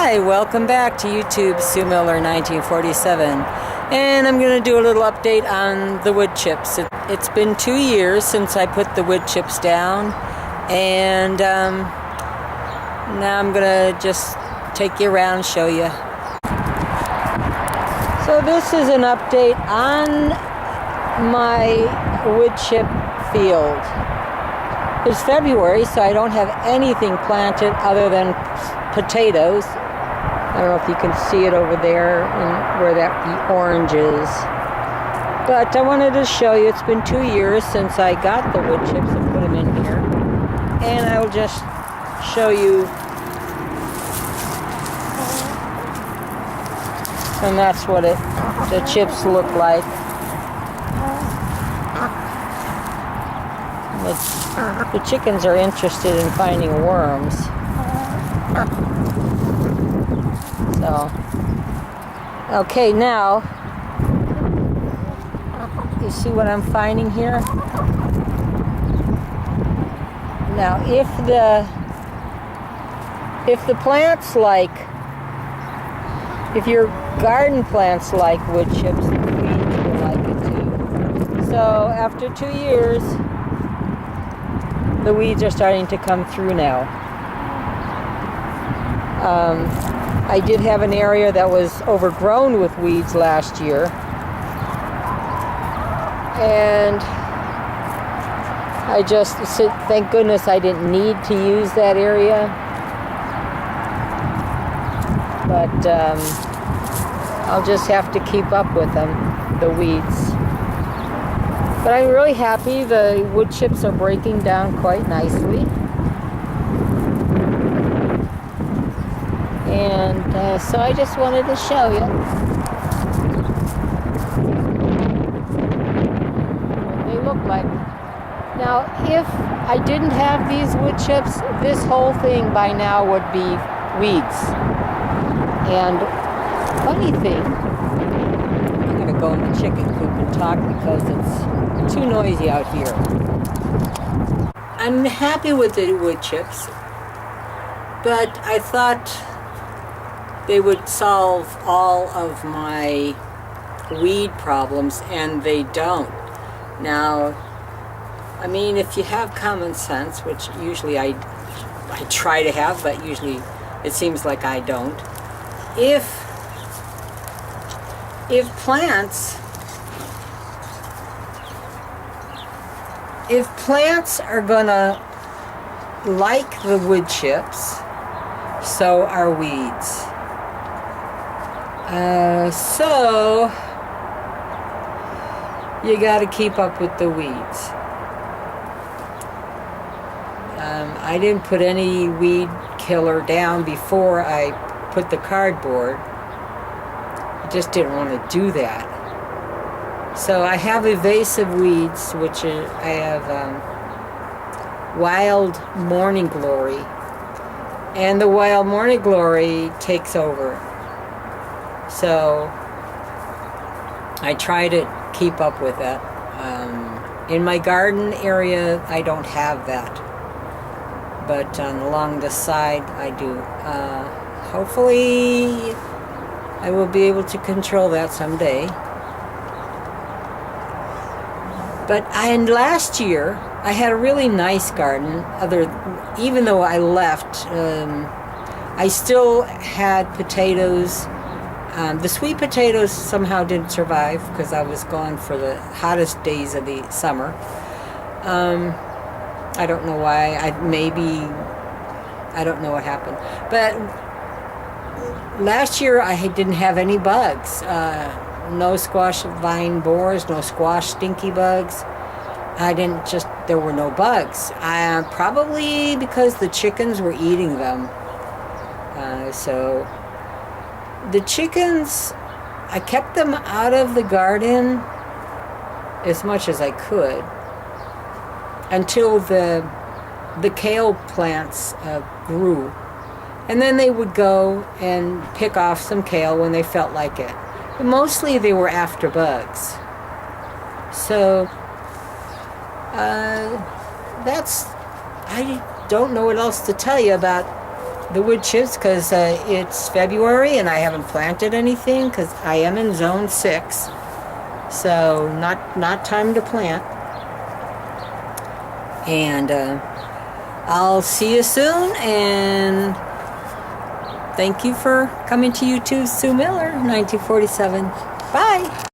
Hi, welcome back to YouTube, Sue Miller 1947, and I'm going to do a little update on the wood chips. It's been 2 years since I put the wood chips down, and now I'm going to just take you around and show you. So this is an update on my wood chip field. It's February, so I don't have anything planted other than potatoes. I don't know if you can see it over there where the orange is. But I wanted to show you, it's been 2 years since I got the wood chips and put them in here. And I will just show you. And that's what the chips look like. The chickens are interested in finding worms. So, okay, now, you see what I'm finding here? Now, if the plants if your garden plants like wood chips, the weeds will like it too. So, after 2 years, the weeds are starting to come through now. I did have an area that was overgrown with weeds last year, and I just said, thank goodness I didn't need to use that area. But I'll just have to keep up with them, the weeds. But I'm really happy the wood chips are breaking down quite nicely. And so I just wanted to show you what they look like. Now, if I didn't have these wood chips, this whole thing by now would be weeds. And funny thing, I'm going to go in the chicken coop and talk because it's too noisy out here. I'm happy with the wood chips, but I thought they would solve all of my weed problems, and they don't. Now, I mean, if you have common sense, which usually I try to have, but usually it seems like I don't. If plants are gonna like the wood chips, so are weeds. So you got to keep up with the weeds. I didn't put any weed killer down before I put the cardboard. I just didn't want to do that. So I have invasive weeds, which I have wild morning glory, and the wild morning glory takes over. So I try to keep up with that. In my garden area, I don't have that, but along the side, I do. Hopefully, I will be able to control that someday. And last year, I had a really nice garden. Even though I left, I still had potatoes. The sweet potatoes somehow didn't survive because I was gone for the hottest days of the summer. I don't know why. I don't know what happened. But last year I didn't have any bugs. No squash vine borers, no squash stinky bugs. There were no bugs. Probably because the chickens were eating them. So the chickens, I kept them out of the garden as much as I could until the kale plants grew. And then they would go and pick off some kale when they felt like it. But mostly they were after bugs. So I don't know what else to tell you about the wood chips because it's February and I haven't planted anything because I am in zone 6. So not time to plant. And I'll see you soon, and thank you for coming to YouTube, Sue Miller, 1947. Bye.